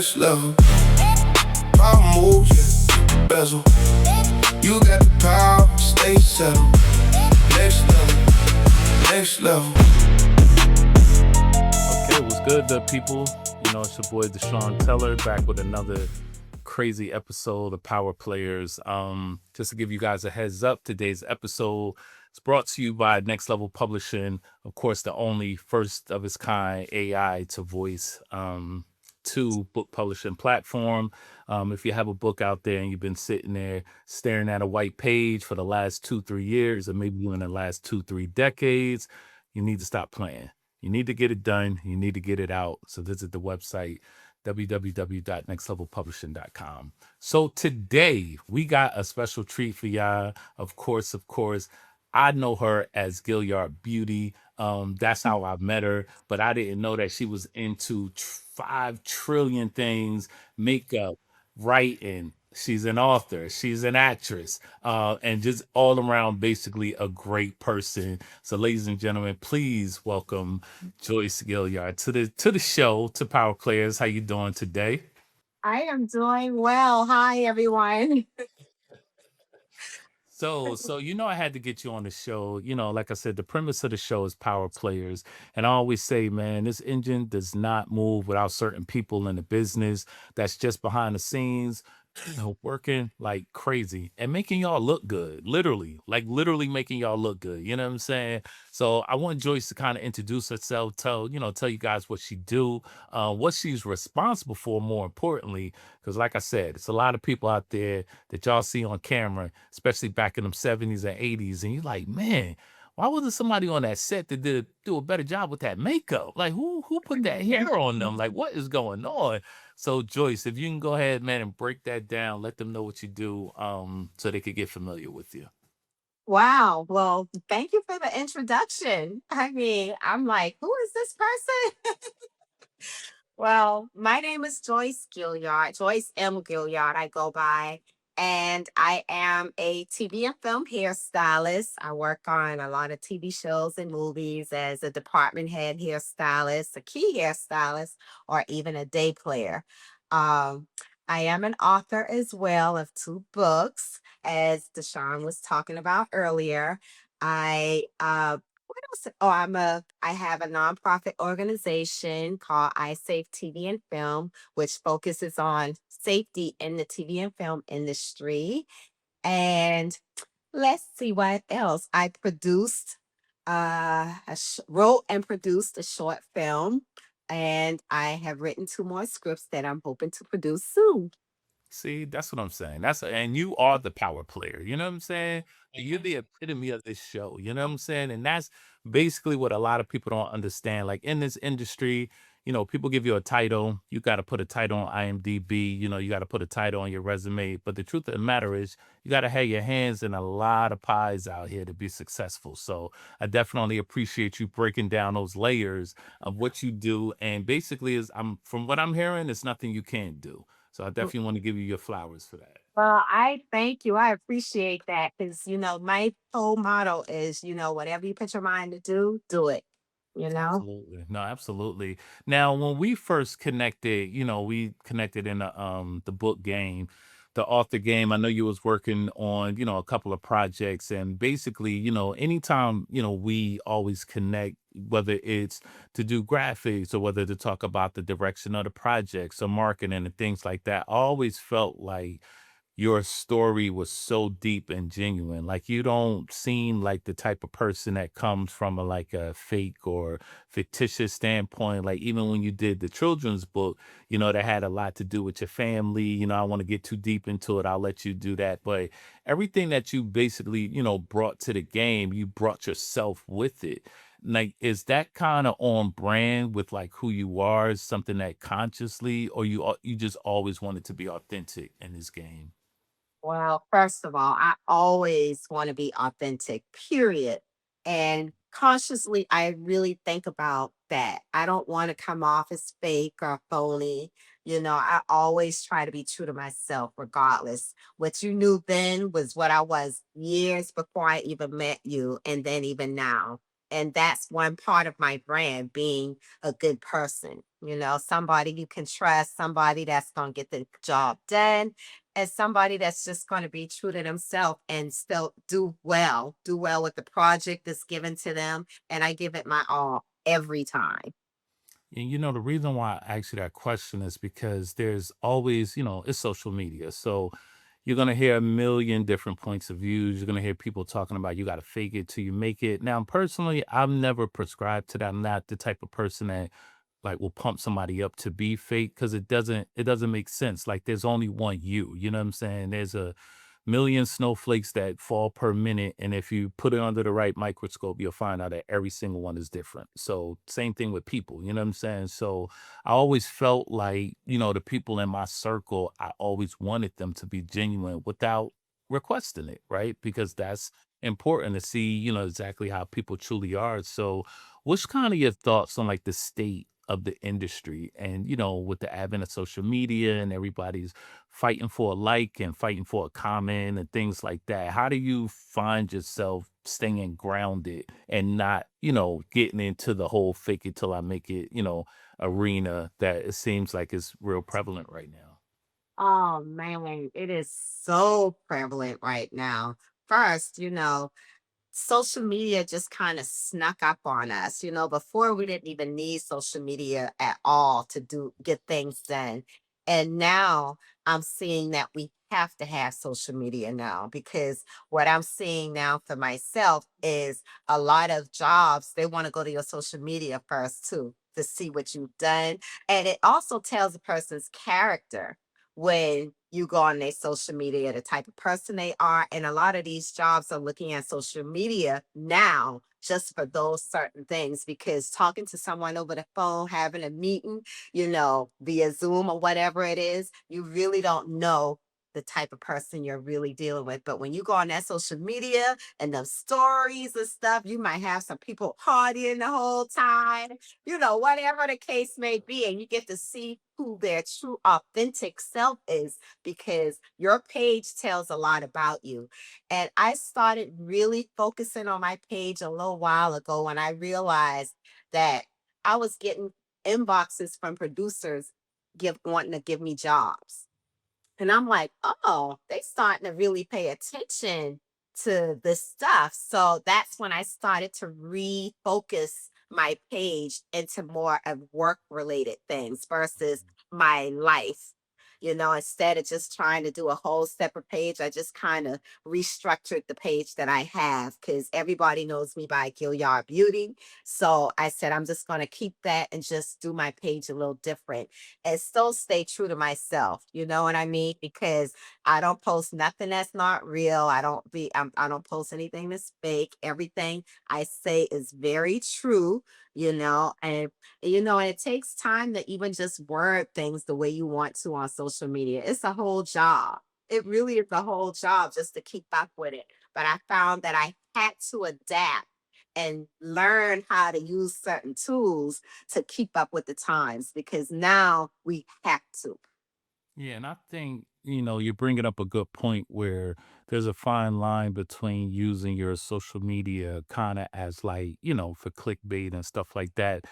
next level. My moves, yeah, bezel. You got the power, stay settled. Next level, next level. Okay, what's good, the people? It's your boy Dashawn Taylor back with another crazy episode of Power Players. Just to give you guys a heads up, today's episode is brought to you by Next Level Publishing, of course, the only first of its kind AI to voice to book publishing platform. If you have a book out there and you've been sitting there staring at a white page for the last 2-3 years, or maybe even the last 2-3 decades, you need to stop playing. You need to get it done. You need to get it out. So visit the website, www.nextlevelpublishing.com. So today we got a special treat for y'all. Of course, I know her as Gilliard Beauty. That's how I met her, but I didn't know that she was into 5 trillion things, makeup, writing. She's an author, she's an actress, and just all around basically a great person. So, ladies and gentlemen, please welcome Joyce Gilliard to the show, to Power Players. How you doing today? I am doing well. Hi, everyone. So I had to get you on the show. Like I said, the premise of the show is Power Players, and I always say, man, this engine does not move without certain people in the business that's just behind the scenes, working like crazy and making y'all look good. Literally, like literally making y'all look good. You know what I'm saying? So I want Joyce to kind of introduce herself, tell you guys what she do, what she's responsible for, more importantly, because like I said, it's a lot of people out there that y'all see on camera, especially back in them 70s and 80s, and you're like, man, why wasn't somebody on that set that did do a better job with that makeup? Like who put that hair on them? Like what is going on? So Joyce, if you can go ahead, man, and break that down, let them know what you do, so they could get familiar with you. Wow. Well, thank you for the introduction. I mean, I'm like, who is this person? Well, my name is Joyce Gilliard, Joyce M. Gilliard, I go by. And I am a TV and film hairstylist. I work on a lot of TV shows and movies as a department head hairstylist, a key hairstylist, or even a day player. Um, I am an author as well of 2 books, as Deshaun was talking about earlier. I what else? I have a nonprofit organization called I Save TV and Film, which focuses on safety in the TV and film industry. And let's see what else. I wrote and produced a short film, and I have written 2 more scripts that I'm hoping to produce soon. See, that's what I'm saying. And you are the power player. You know what I'm saying? You're the epitome of this show. You know what I'm saying? And that's basically what a lot of people don't understand. Like in this industry, people give you a title. You got to put a title on IMDb. You got to put a title on your resume. But the truth of the matter is, you got to have your hands in a lot of pies out here to be successful. So I definitely appreciate you breaking down those layers of what you do. And basically, from what I'm hearing, it's nothing you can't do. So I definitely want to give you your flowers for that. Well, I thank you. I appreciate that because, my whole motto is, whatever you put your mind to do it, you know? Absolutely. No, absolutely. Now, when we first connected, we connected in the book game, the author game. I know you was working on, a couple of projects, and basically, anytime, we always connect, whether it's to do graphics or whether to talk about the direction of the projects or marketing and things like that. I always felt like your story was so deep and genuine. Like you don't seem like the type of person that comes from a fake or fictitious standpoint. Like even when you did the children's book, that had a lot to do with your family. I want to get too deep into it. I'll let you do that. But everything that you basically, brought to the game, you brought yourself with it. Like, is that kind of on brand with like who you are? Is something that consciously, or you just always wanted to be authentic in this game? Well, first of all, I always want to be authentic, period. And consciously, I really think about that. I don't want to come off as fake or phony. I always try to be true to myself, regardless. What you knew then was what I was years before I even met you, and then even now. And that's one part of my brand, being a good person, somebody you can trust, somebody that's going to get the job done, and somebody that's just going to be true to themselves and still do well with the project that's given to them. And I give it my all every time. And the reason why I asked you that question is because there's always, it's social media. So you're going to hear a million different points of views. You're going to hear people talking about you got to fake it till you make it. Now, personally, I've never prescribed to that. I'm not the type of person that like will pump somebody up to be fake because it doesn't make sense. Like there's only one you. You know what I'm saying? There's a million snowflakes that fall per minute. And if you put it under the right microscope, you'll find out that every single one is different. So, same thing with people, you know what I'm saying? So, I always felt like, the people in my circle, I always wanted them to be genuine without requesting it, right? Because that's important to see, exactly how people truly are. So, what's kind of your thoughts on like the state of the industry and with the advent of social media and everybody's fighting for a like and fighting for a comment and things like that. How do you find yourself staying grounded and not, getting into the whole fake it till I make it, arena that it seems like is real prevalent right now? Oh man, it is so prevalent right now. First, social media just kind of snuck up on us. Before we didn't even need social media at all to get things done. And now I'm seeing that we have to have social media now, because what I'm seeing now for myself is a lot of jobs, they want to go to your social media first too to see what you've done. And it also tells a person's character when you go on their social media, the type of person they are. And a lot of these jobs are looking at social media now just for those certain things, because talking to someone over the phone, having a meeting, via Zoom or whatever it is, you really don't know the type of person you're really dealing with. But when you go on that social media and the stories and stuff, you might have some people partying the whole time, whatever the case may be. And you get to see who their true, authentic self is, because your page tells a lot about you. And I started really focusing on my page a little while ago when I realized that I was getting inboxes from producers wanting to give me jobs. And I'm like, oh, they starting to really pay attention to this stuff. So that's when I started to refocus my page into more of work related things versus my life. Instead of just trying to do a whole separate page, I just kind of restructured the page that I have, because everybody knows me by Gilliard Beauty. So I said, I'm just going to keep that and just do my page a little different and still stay true to myself. You know what I mean? Because I don't post nothing that's not real. I don't post anything that's fake. Everything I say is very true, and it takes time to even just word things the way you want to on social media. It's a whole job. It really is a whole job just to keep up with it. But I found that I had to adapt and learn how to use certain tools to keep up with the times, because now we have to. Yeah, and I think, you're bringing up a good point where there's a fine line between using your social media kind of as like, for clickbait and stuff like that,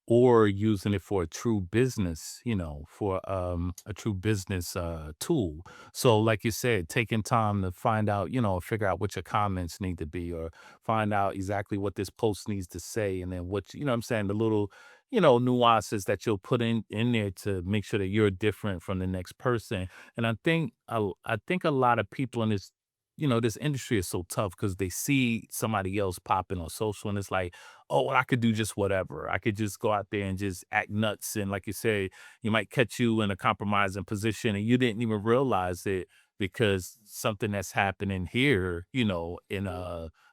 or using it for a true business, for a true business tool. So like you said, taking time to find out, figure out what your comments need to be, or find out exactly what this post needs to say, and then what I'm saying, the little nuances that you'll put in there to make sure that you're different from the next person. And I think a lot of people in this industry is so tough because they see somebody else popping on social, and it's like, oh, well, I could do just whatever. I could just go out there and just act nuts. And like you say, you might catch you in a compromising position and you didn't even realize it, because something that's happening here, in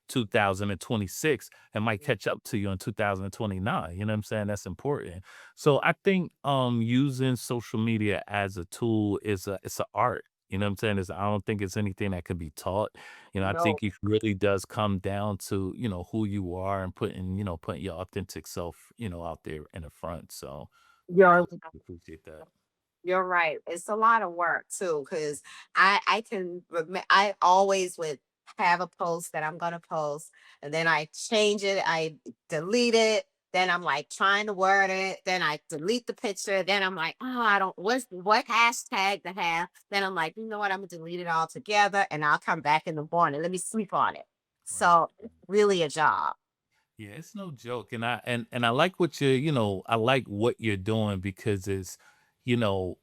2026, and might catch up to you in 2029. You know what I'm saying? That's important. So I think using social media as a tool is it's an art. You know what I'm saying? I don't think it's anything that can be taught. I No, think it really does come down to, who you are and putting your authentic self, out there in the front. So I you're appreciate that. You're right. It's a lot of work too, because I always would have a post that I'm gonna post, and then I change it, I delete it. Then I'm like trying to word it. Then I delete the picture. Then I'm like, oh, I don't what hashtag to have. Then I'm like, you know what? I'm gonna delete it all together, and I'll come back in the morning. Let me sleep on it. Right. So it's really a job. Yeah, it's no joke, and I like what I like what you're doing because it's, you know,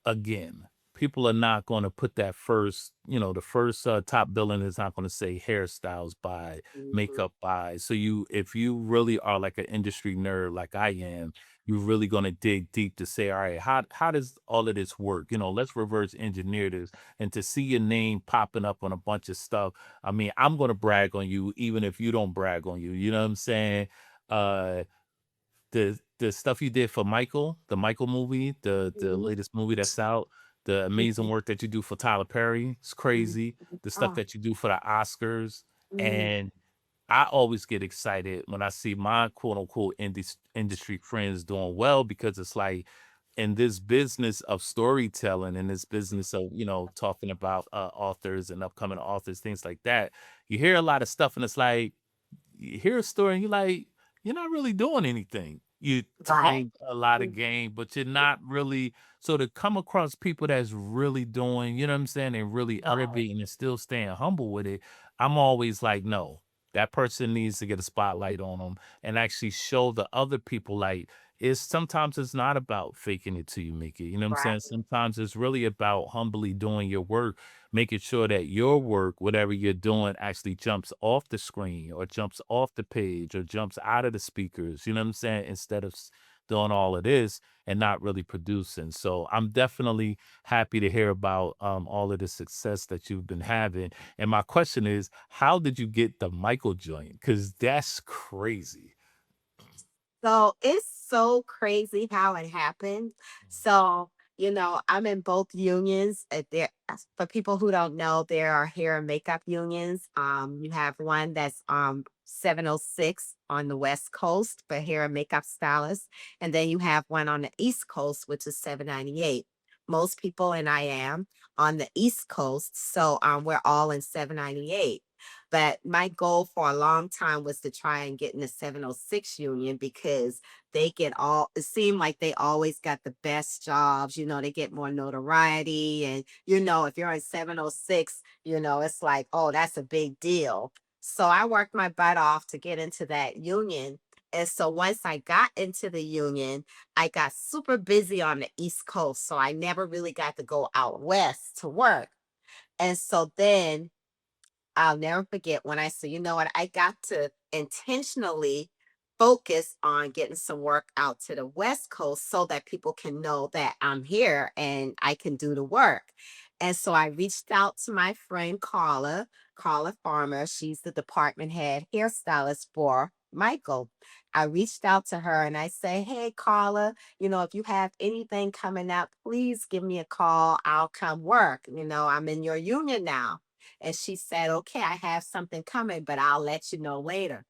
again, people are not going to put that first, the first top billing is not going to say hairstyles by, Mhm. makeup by. So if you really are like an industry nerd like I am, you're really going to dig deep to say, all right, how does all of this work? Let's reverse engineer this, and to see your name popping up on a bunch of stuff. I mean, I'm gonna brag on you even if you don't brag on you. You know what I'm saying? Uh the stuff you did for Michael, the Michael movie, the Mhm. latest movie that's out, the amazing Mhm. work that you do for Tyler Perry, it's Mhm. crazy. The stuff Oh, that you do for the Oscars. mhm. And I always get excited when I see my quote unquote industry friends doing well because it's like in this business of storytelling, in this business of talking about authors and upcoming authors, things like that, you hear a lot of stuff and it's like you hear a story and you're like, you're not really doing anything. You Right. time a lot of game, but you're not really. So to come across people that's really doing, you know what I'm saying, and really Right. elevating and still staying humble with it, I'm always like, no, that person needs to get a spotlight on them and actually show the other people like it's sometimes it's not about faking it till you make it. You know what I'm saying? Right. Sometimes it's really about humbly doing your work, making sure that your work, whatever you're doing, actually jumps off the screen or jumps off the page or jumps out of the speakers. You know what I'm saying? Instead of doing all of this and not really producing. So I'm definitely happy to hear about all of the success that you've been having. And my question is, how did you get the Michael joint? Because that's crazy. So it's so crazy how it happened. So, I'm in both unions. For people who don't know, there are hair and makeup unions. You have one that's 706 on the West Coast for hair and makeup stylists. And then you have one on the East Coast, which is 798. Most people, and I am on the East Coast. So we're all in 798. But my goal for a long time was to try and get in the 706 union because it seemed like they always got the best jobs. They get more notoriety. And, if you're in 706, it's like, oh, that's a big deal. So I worked my butt off to get into that union. And so once I got into the union, I got super busy on the East Coast. So I never really got to go out west to work. And so then I'll never forget when I said, you know what, I got to intentionally focus on getting some work out to the West Coast so that people can know that I'm here and I can do the work. And so I reached out to my friend Carla Farmer. She's the department head hairstylist for Michael. I reached out to her and I say, hey, Carla, if you have anything coming up, please give me a call. I'll come work. I'm in your union now. And she said, okay, I have something coming, but I'll let you know later.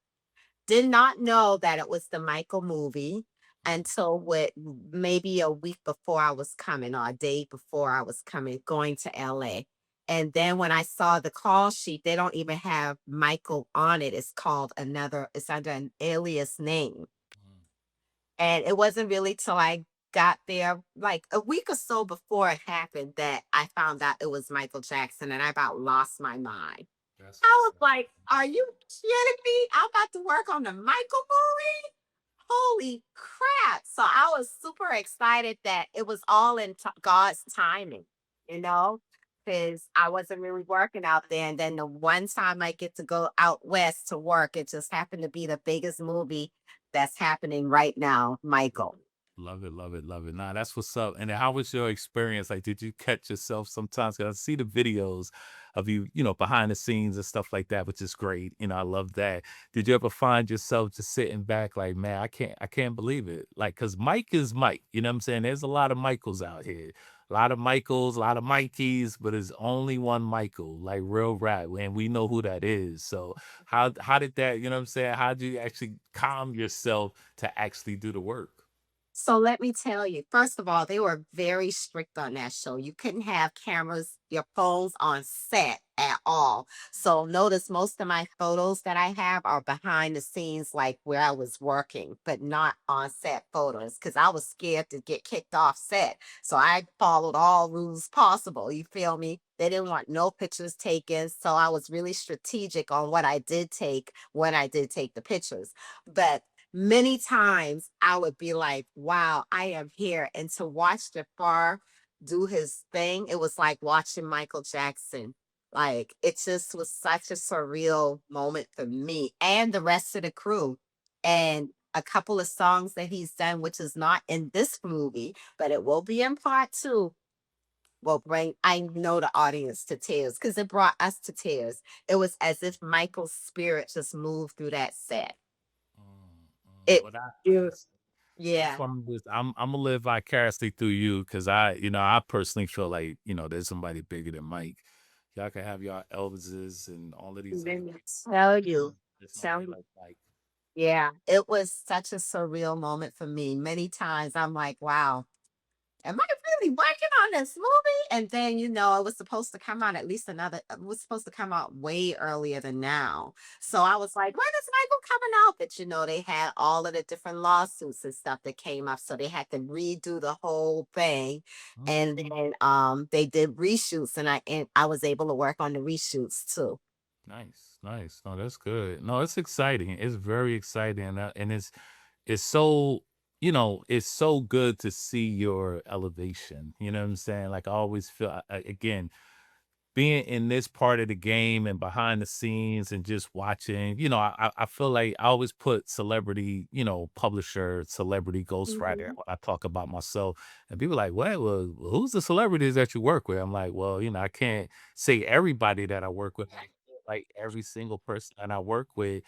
Did not know that it was the Michael movie until maybe a week before I was coming or a day before I was coming, going to LA. And then when I saw the call sheet, they don't even have Michael on it. It's under an alias name. And it wasn't really till I got there, like a week or so before it happened, that I found out it was Michael Jackson, and I about lost my mind. That's I what's was like, are you kidding me? I'm about to work on the Michael movie? Holy crap. So I was super excited that it was all in God's timing, you know, because I wasn't really working out there. And then the one time I get to go out west to work, it just happened to be the biggest movie that's happening right now, Michael. Love it, love it, love it. Nah, that's what's up. And then how was your experience? Like, did you catch yourself sometimes? Cause I see the videos of you, behind the scenes and stuff like that, which is great. I love that. Did you ever find yourself just sitting back like, man, I can't believe it. Like, cause Mike is Mike. You know what I'm saying? There's a lot of Michaels out here. A lot of Michaels, a lot of Mikeys, but there's only one Michael, like real rap, and we know who that is. So how did that, you know what I'm saying? How did you actually calm yourself to actually do the work? So let me tell you, first of all, they were very strict on that show. You couldn't have cameras, your phones on set at all. So notice most of my photos that I have are behind the scenes, like where I was working, but not on set photos because I was scared to get kicked off set. So I followed all rules possible. You feel me? They didn't want no pictures taken. So I was really strategic on what I did take when I did take the pictures. But many times I would be like, wow, I am here. And to watch Jafar do his thing, it was like watching Michael Jackson. Like it just was such a surreal moment for me and the rest of the crew. And a couple of songs that he's done, which is not in this movie, but it will be in part two, will bring, I know, the audience to tears because it brought us to tears. It was as if Michael's spirit just moved through that set. It, But you, that's yeah. why I'm gonna live vicariously through you because I personally feel like there's somebody bigger than Mike. Y'all can have y'all Elvises and all of these Let other. me tell you, There's tell nobody you, like Mike. yeah, it was such a surreal moment for me. Many times I'm like, wow, am I really working on this movie? And then, it was supposed to come out at least it was supposed to come out way earlier than now. So I was like, when is Michael coming out? But, they had all of the different lawsuits and stuff that came up. So they had to redo the whole thing. Mm. And then they did reshoots and I was able to work on the reshoots too. Nice, nice. No, that's good. No, it's exciting. It's very exciting, and it's so it's so good to see your elevation. You know what I'm saying? Like I always feel again being in this part of the game and behind the scenes and just watching, I feel like I always put celebrity, publisher, celebrity ghostwriter Mhm. when I talk about myself. And people like, well, who's the celebrities that you work with? I'm like, well, I can't say everybody that I work with, like every single person that I work with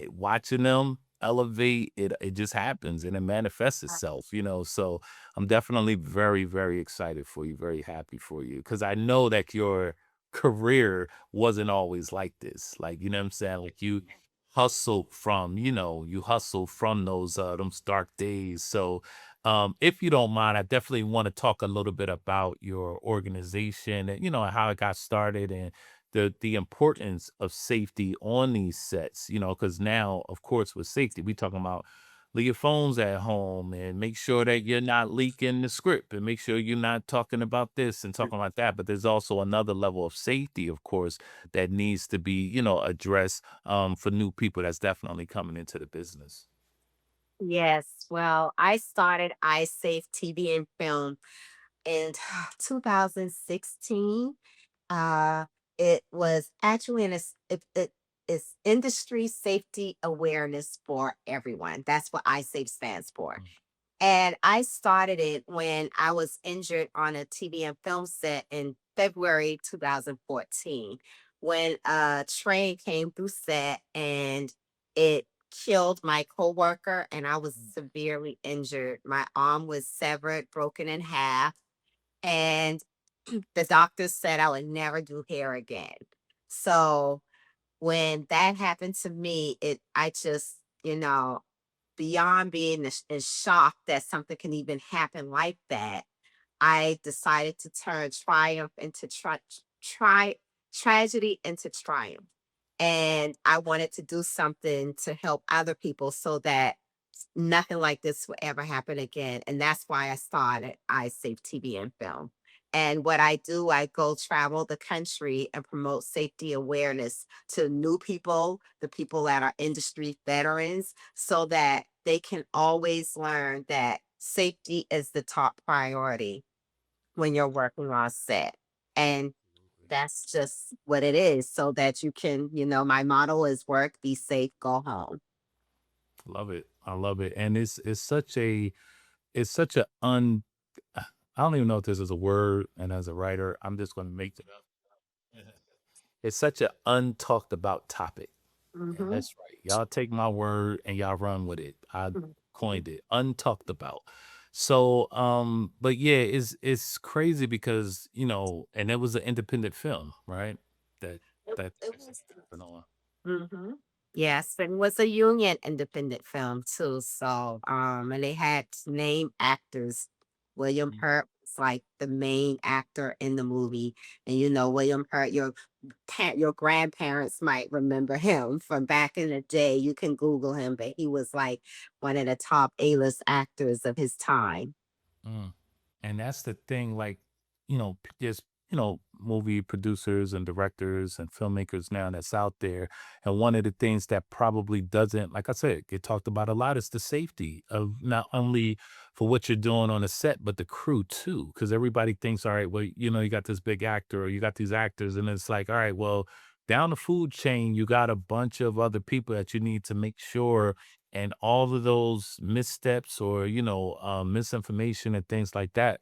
watching them elevate, it just happens and it manifests itself, so I'm definitely very, very excited for you, very happy for you because I know that your career wasn't always like this, like, you know what I'm saying, like you hustled from those dark days. So if you don't mind, I definitely want to talk a little bit about your organization and how it got started and the importance of safety on these sets, because now, of course, with safety, we talking about leave your phones at home and make sure that you're not leaking the script and make sure you're not talking about this and talking about that. But there's also another level of safety, of course, that needs to be, addressed for new people that's definitely coming into the business. Yes. Well, I started iSafe TV and Film in 2016. Uh, it was actually it is industry safety awareness for everyone. That's what iSafe stands for. Mm. And I started it when I was injured on a TV and film set in February 2014 when a train came through set and it killed my coworker and I was severely injured. My arm was severed, broken in half, and the doctor said I would never do hair again. So when that happened to me, I just, beyond being in shock that something can even happen like that, I decided to turn triumph into tragedy into triumph. And I wanted to do something to help other people so that nothing like this will ever happen again. And that's why I started iSafe TV and Film. And what I do, I go travel the country and promote safety awareness to new people, the people that are industry veterans, so that they can always learn that safety is the top priority when you're working on set. And that's just what it is, so that you can, my motto is work, be safe, go home. Love it. I love it. And it's such a un I don't even know if this is a word, and as a writer, I'm just gonna make it up. It's such an untalked about topic. And Hmm. that's right. Y'all take my word and y'all run with it. I coined it. Untalked about. So but yeah, it's crazy because, and it was an independent film, right? That It, that it this was. happened on. Mhm. Yes, and was a union independent film too. So, and they had name actors. William Mm. Hurt was like the main actor in the movie, and William Hurt. Your grandparents might remember him from back in the day. You can Google him, but he was like one of the top A-list actors of his time. Mm. And that's the thing, like, just, movie producers and directors and filmmakers now that's out there. And one of the things that probably doesn't, like I said, get talked about a lot is the safety of not only for what you're doing on the set, but the crew too. Cause everybody thinks, all right, well, you got this big actor or you got these actors, and it's like, all right, well, down the food chain, you got a bunch of other people that you need to make sure, and all of those missteps or misinformation and things like that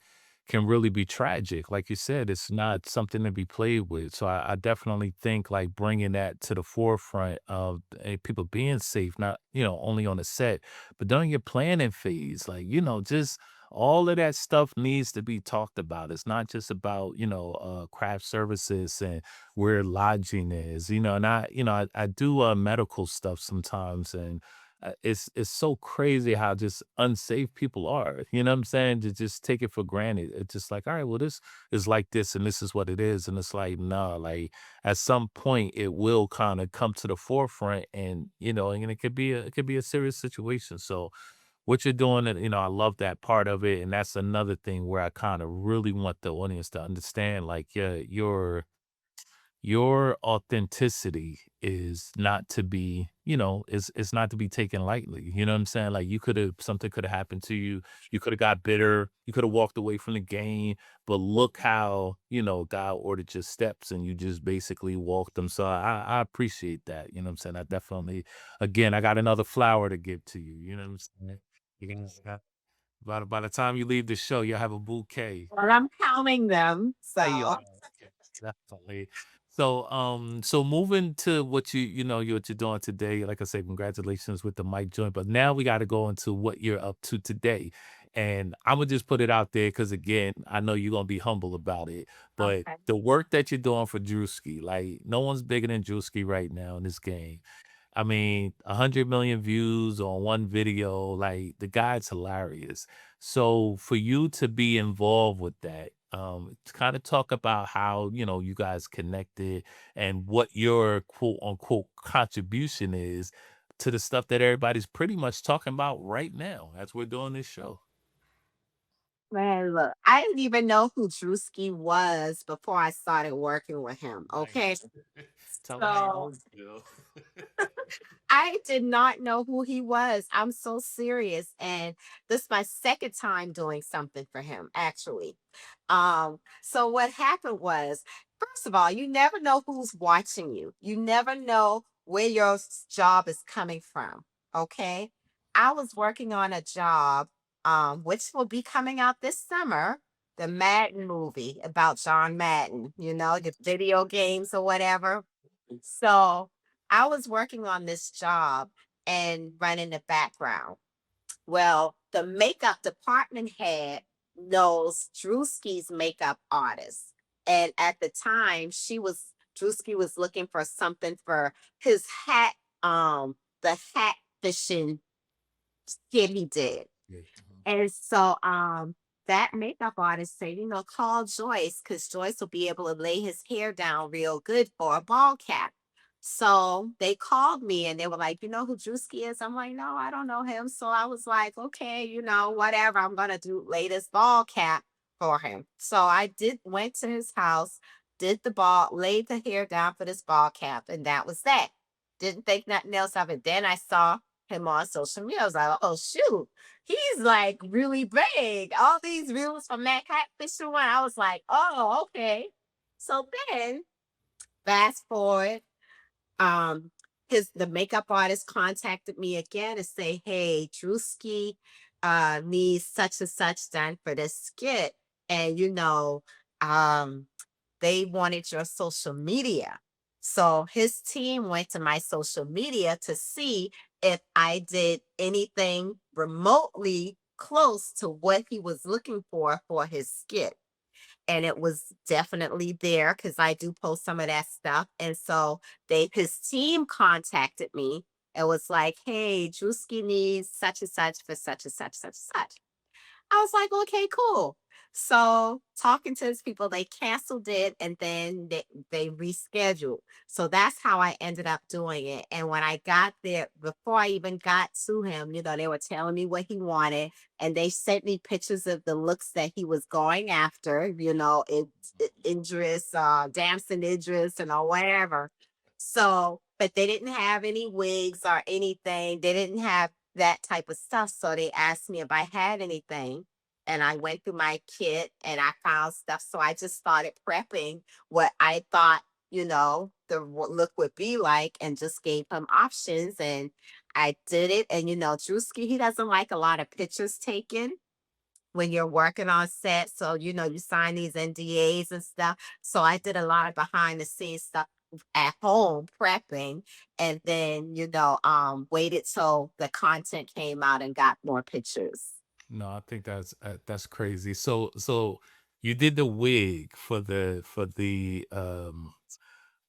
can really be tragic. Like you said, it's not something to be played with. So I definitely think like bringing that to the forefront of people being safe, not only on the set, but during your planning phase, like just all of that stuff needs to be talked about. It's not just about craft services and where lodging is, and I do medical stuff sometimes, and it's so crazy how just unsafe people are. You know what I'm saying? To just take it for granted. It's just like, all right, well, this is like this, and this is what it is, and it's like, nah. Like at some point, it will kind of come to the forefront, and and it could be a serious situation. So what you're doing, and I love that part of it, and that's another thing where I kind of really want the audience to understand, like, yeah, your authenticity is not to be, is not to be taken lightly. You know what I'm saying? Like something could have happened to you. You could have got bitter. You could have walked away from the game. But look how, God ordered your steps and you just basically walked them. So I appreciate that. You know what I'm saying? I definitely, again, I got another flower to give to you. You know what I'm saying? You got, by the time you leave the show, you'll have a bouquet. Well, I'm counting them. You So, are. Okay, definitely. So moving to what what you're doing today, like I say, congratulations with the mic joint. But now we got to go into what you're up to today. And I'm gonna just put it out there because again, I know you're gonna be humble about it. But okay. the work that you're doing for Druski, like no one's bigger than Druski right now in this game. I mean, 100 million views on one video, like the guy's hilarious. So for you to be involved with that, to kind of talk about how, you guys connected and what your quote unquote contribution is to the stuff that everybody's pretty much talking about right now as we're doing this show. Man, look, I didn't even know who Druski was before I started working with him. Okay. Nice. Tell them how you So always feel. I did not know who he was. I'm so serious. And this is my second time doing something for him, actually. So what happened was, first of all, you never know who's watching you. You never know where your job is coming from. Okay. I was working on a job, which will be coming out this summer, the Madden movie about John Madden, the video games or whatever. So I was working on this job and running the background. Well, the makeup department head knows Drewski's makeup artist. And at the time, Drewski was looking for something for his hat, the hat fishing skit he did. Yeah. And so that makeup artist said, call Joyce because Joyce will be able to lay his hair down real good for a ball cap. So they called me and they were like, you know who Druski is? I'm like, no, I don't know him. So I was like, okay, whatever. I'm gonna do lay this ball cap for him. So I went to his house, did the ball, laid the hair down for this ball cap, and that was that. Didn't think nothing else of it. Then I saw him on social media. I was like, oh shoot, he's like really big. All these reels from that catfisher one. I was like, oh, okay. So then fast forward, um, the makeup artist contacted me again to say, hey, Druski needs such and such done for this skit. And um, they wanted your social media. So his team went to my social media to see if I did anything remotely close to what he was looking for his skit. and it was definitely there because I do post some of that stuff. And so his team contacted me and was like, "Hey, Druski needs such and such for such and such, such and such." I was like, okay, cool. So talking to his people, they canceled it and then they rescheduled. So that's how I ended up doing it. And when I got there, before I even got to him, they were telling me what he wanted, and they sent me pictures of the looks that he was going after, Idris, Damson Idris, and or whatever. So, but they didn't have any wigs or anything. They didn't have that type of stuff. So they asked me if I had anything. And I went through my kit and I found stuff. So I just started prepping what I thought, look would be like, and just gave him options. And I did it. And, Druski, he doesn't like a lot of pictures taken when you're working on set. So, you sign these NDAs and stuff. So I did a lot of behind the scenes stuff at home prepping, and then, waited till the content came out and got more pictures. No, I think that's crazy. So you did the wig for the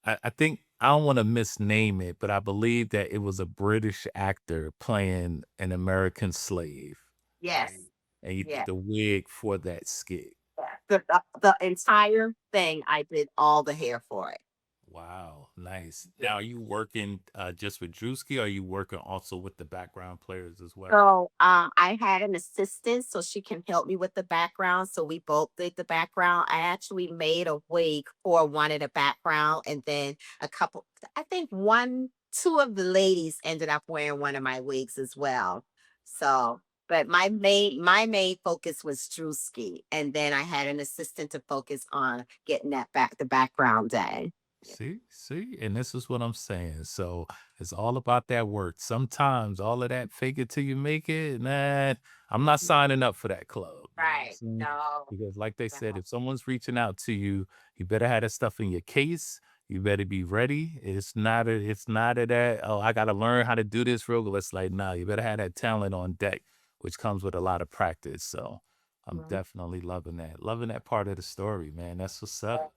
I think I don't want to misname it, but I believe that it was a British actor playing an American slave, Yes. right? And you did Yes. the wig for that skit. Yeah. The entire thing, I did all the hair for it. Wow, nice. Now, are you working just with Drewski, or are you working also with the background players as well? So I had an assistant so she can help me with the background. So we both did the background. I actually made a wig for one of the background, and then a couple, I think two of the ladies ended up wearing one of my wigs as well. So, but my main focus was Drewski, and then I had an assistant to focus on getting the background done. See, and this is what I'm saying. So it's all about that work. Sometimes all of that fake it till you make it, man. I'm not signing up for that club. You know what I'm Right. saying? No. Because, like they said, No. if someone's reaching out to you, you better have that stuff in your case. You better be ready. It's not a that, oh, I gotta learn how to do this real good. It's like, nah, you better have that talent on deck, which comes with a lot of practice. So I'm Mhm. definitely loving that. Loving that part of the story, man. That's what's up. It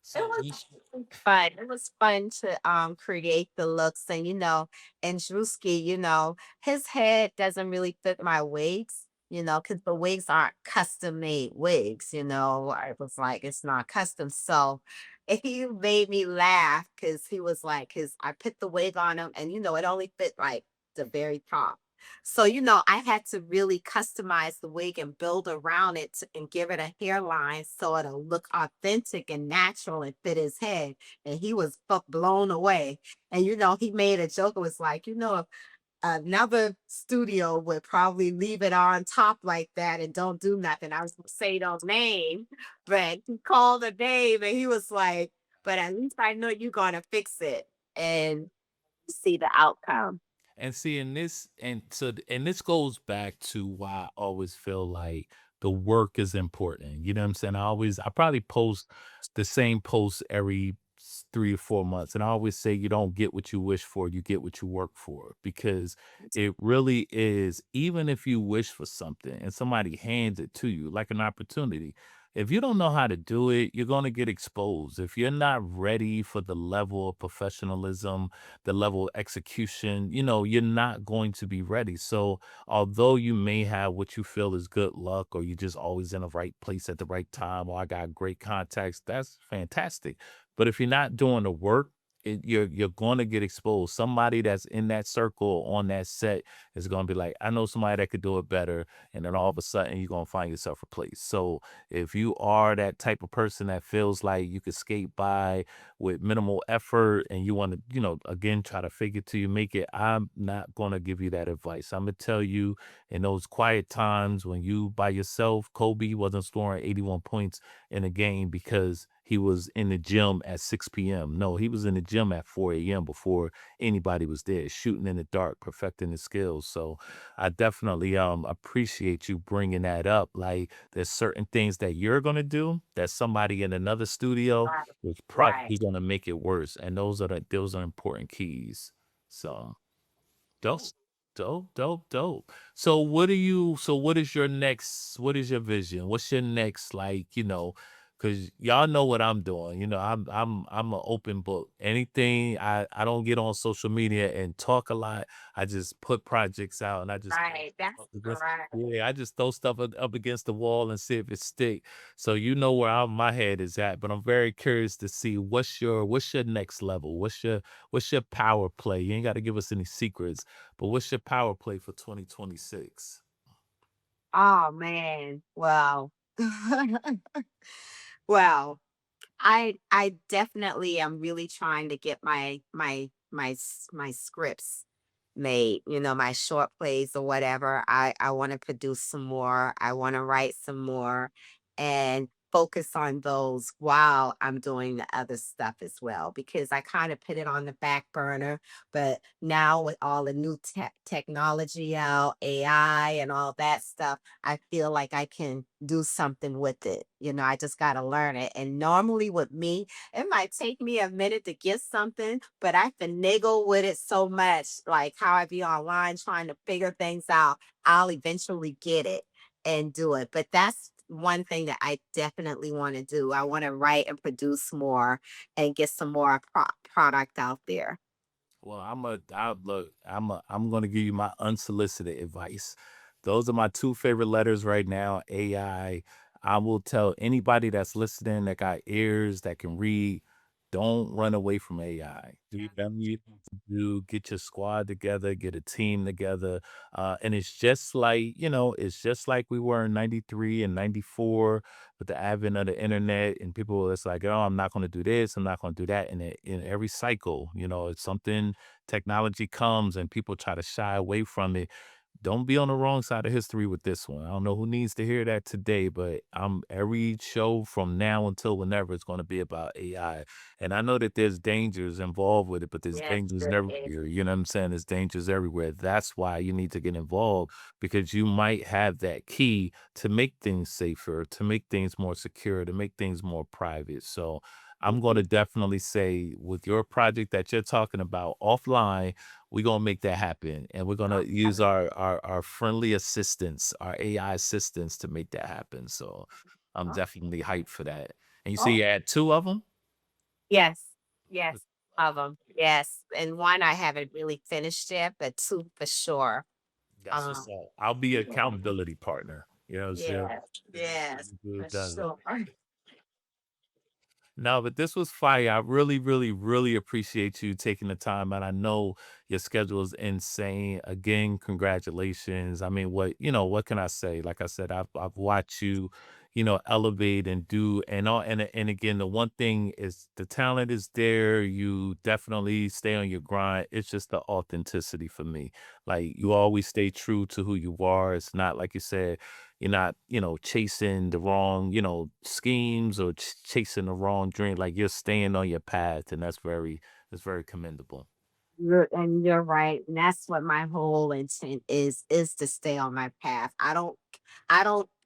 So was we fun. It was fun to create the looks, and and Drewski, his head doesn't really fit my wigs, because the wigs aren't custom made wigs, I was like, it's not custom. So he made me laugh because he was like, because I put the wig on him, and it only fit like the very top. So, I had to really customize the wig and build around it and give it a hairline so it'll look authentic and natural and fit his head. And he was blown away. And, he made a joke. It was like, if another studio would probably leave it on top like that and don't do nothing. I was going to say those name, but he called a name and he was like, but at least I know you're going to fix it and see the outcome. And see, and this goes back to why I always feel like the work is important. You know what I'm saying? I probably post the same post every 3 or 4 months, and I always say you don't get what you wish for, you get what you work for, because it really is. Even if you wish for something and somebody hands it to you like an opportunity, if you don't know how to do it, you're going to get exposed. If you're not ready for the level of professionalism, the level of execution, you're not going to be ready. So, although you may have what you feel is good luck, or you're just always in the right place at the right time, or I got great contacts, that's fantastic. But if you're not doing the work, you're going to get exposed. Somebody that's in that circle on that set is going to be like, I know somebody that could do it better. And then all of a sudden, you're going to find yourself replaced. So, if you are that type of person that feels like you could skate by with minimal effort, and you want to, again, try to fake it till you make it, I'm not going to give you that advice. I'm going to tell you, in those quiet times when you by yourself, Kobe wasn't scoring 81 points in a game because he was in the gym at 6 p.m. No, he was in the gym at 4 a.m. before anybody was there, shooting in the dark, perfecting his skills. So I definitely appreciate you bringing that up. Like, there's certain things that you're gonna do that somebody in another studio Right. was Right. probably gonna make it worse, and those are important keys. So dope, dope. So what is your next? What is your vision? What's your next, like, because y'all know what I'm doing. I'm an open book. Anything I don't get on social media and talk a lot. I just put projects out and I just throw Right. stuff That's up against correct. yeah, I just throw stuff up against the wall and see if it stick. So you know where my head is at, but I'm very curious to see what's your next level? What's your power play? You ain't got to give us any secrets, but what's your power play for 2026? Oh man. Well. Well, I definitely am really trying to get my scripts made, my short plays or whatever. I want to produce some more. I want to write some more and focus on those while I'm doing the other stuff as well because I kind of put it on the back burner. But now with all the new technology out, AI and all that stuff, I feel like I can do something with it. I just got to learn it. And normally with me, it might take me a minute to get something, but I finagle with it so much, like how I be online trying to figure things out. I'll eventually get it and do it. But that's one thing that I definitely want to do. I want to write and produce more and get some more product out there. Well, I'm gonna give you my unsolicited advice. Those are my two favorite letters right now, AI. I will tell anybody that's listening that got ears that can read, don't run away from AI. Do them you need to do, get your squad together, get a team together. And it's just like we were in 93 and 94 with the advent of the internet and people were just like, oh, I'm not going to do this, I'm not going to do that. And in every cycle, it's something technology comes and people try to shy away from it. Don't be on the wrong side of history with this one. I don't know who needs to hear that today, but I'm every show from now until whenever it's going to be about AI. And I know that there's dangers involved with it, but there's Yes, dangers there is. everywhere. You know what I'm saying? There's dangers everywhere. That's why you need to get involved because you might have that key to make things safer, to make things more secure, to make things more private. So I'm going to definitely say with your project that you're talking about offline, we're gonna make that happen, and we're gonna use our friendly assistants, our AI assistants to make that happen. So I'm Oh, definitely hyped for that. And you say oh, you had two of them? yes, yes, of them. Yes, and one I haven't really finished yet, but two for sure. That's what's Um, up. I'll be an yeah, accountability partner. You know what I'm saying? yes, yes, Who for does it? sure. No, but this was fire. I really, really, really appreciate you taking the time. And I know your schedule is insane. Again, congratulations. I mean, what can I say? Like I said, I've watched you, elevate and do and again, the one thing is the talent is there. You definitely stay on your grind. It's just the authenticity for me. Like you always stay true to who you are. It's not like you said, you're not, chasing the wrong, schemes or chasing the wrong dream. Like you're staying on your path, and that's very commendable. You're right. And that's what my whole intent is to stay on my path. I don't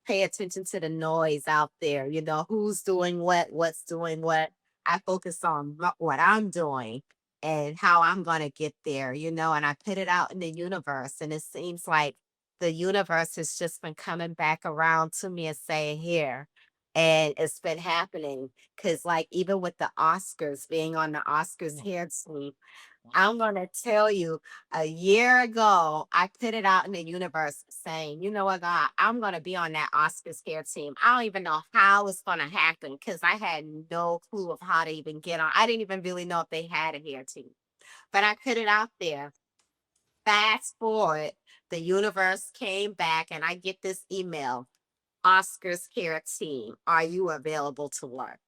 pay attention to the noise out there, who's doing what's doing what. I focus on what I'm doing and how I'm gonna get there, and I put it out in the universe. And it seems like the universe has just been coming back around to me and saying, here. And it's been happening. Cause like even with the Oscars, being on the Oscars hair team, I'm gonna tell you, a year ago, I put it out in the universe saying, you know what, God, I'm gonna be on that Oscar scare team. I don't even know how it's gonna happen because I had no clue of how to even get on. I didn't even really know if they had a hair team, but I put it out there. Fast forward, the universe came back and I get this email. Oscars care team, are you available to work?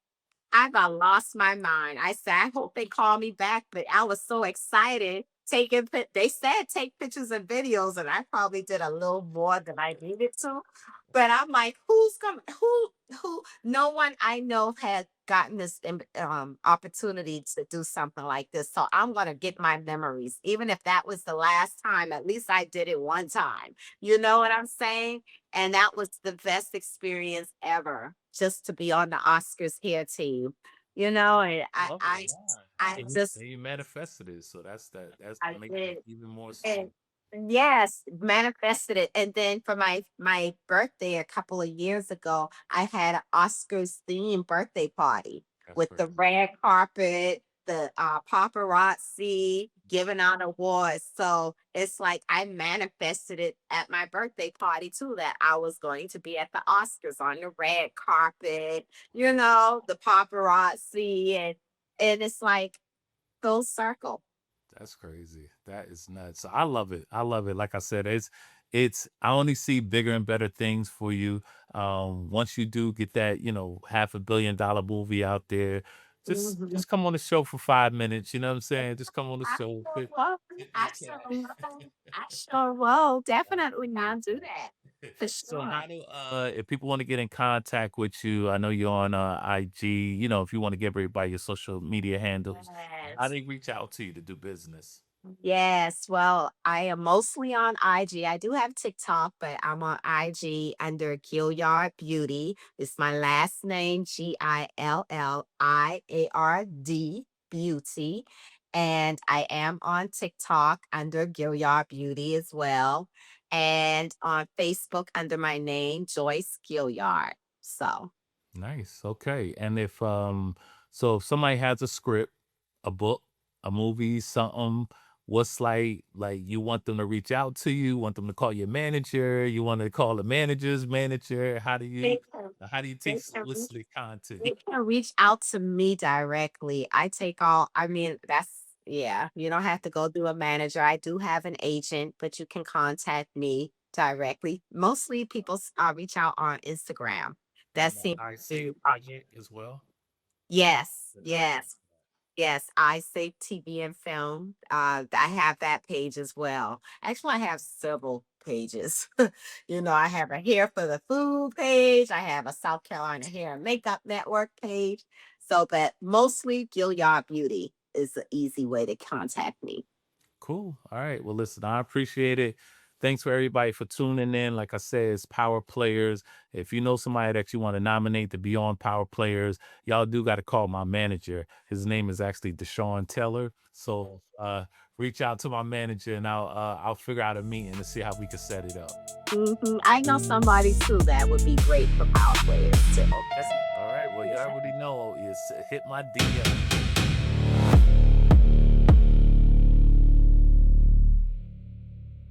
I about lost my mind. I said, I hope they call me back, but I was so excited they said take pictures and videos, and I probably did a little more than I needed to. But I'm like, who's coming? Who? No one I know had gotten this opportunity to do something like this. So I'm gonna get my memories, even if that was the last time. At least I did it one time. You know what I'm saying? And that was the best experience ever, just to be on the Oscars hair team. And Love it. Yeah. I And just you manifested it, so that's I make it did. even more And sweet. Yes, manifested it. And then for my birthday a couple of years ago, I had an Oscars themed birthday party That's with the crazy. red carpet, the paparazzi giving out awards. So it's like I manifested it at my birthday party too, that I was going to be at the Oscars on the red carpet, the paparazzi, and it's like full circle. That's crazy. That is nuts. So I love it. I love it. Like I said, it's I only see bigger and better things for you. Once you do get that, $500 million movie out there, just Mhm. just come on the show for 5 minutes. You know what I'm saying? Just come on the I show. sure Fit, will. fit I the sure cat. will. I sure will. Definitely not do that. For So sure. how do if people want to get in contact with you, I know you're on IG, if you want to give everybody your social media handles, how Yes. do they reach out to you to do business? Yes. Well, I am mostly on IG. I do have TikTok, but I'm on IG under Gilliard Beauty. It's my last name, Gilliard Beauty. And I am on TikTok under Gilliard Beauty as well. And on Facebook under my name, Joyce Gilliard. So. Nice. Okay. And if somebody has a script, a book, a movie, something, what's like you want them to reach out to you, want them to call your manager, you want to call the manager's manager. How do you take They can reach solicited content? they can reach out to me directly. That's yeah, you don't have to go through a manager. I do have an agent, but you can contact me directly. Mostly people reach out on Instagram. That On the seems I Say to project as well. yes, Good idea. yes. Yes, I save TV and film. I have that page as well. Actually, I have several pages. I have a Hair for the Food page. I have a South Carolina Hair and Makeup Network page. So, but mostly Gilliard Beauty is the easy way to contact me. Cool. All right. Well, listen, I appreciate it. Thanks for everybody for tuning in. Like I said, it's Power Players. If you know somebody that you want to nominate to be on Power Players, y'all do got to call my manager. His name is actually Dashawn Taylor. So reach out to my manager and I'll figure out a meeting to see how we can set it up. I know somebody too that would be great for Power Players too. Okay. All right. Well, you already know is hit my DM.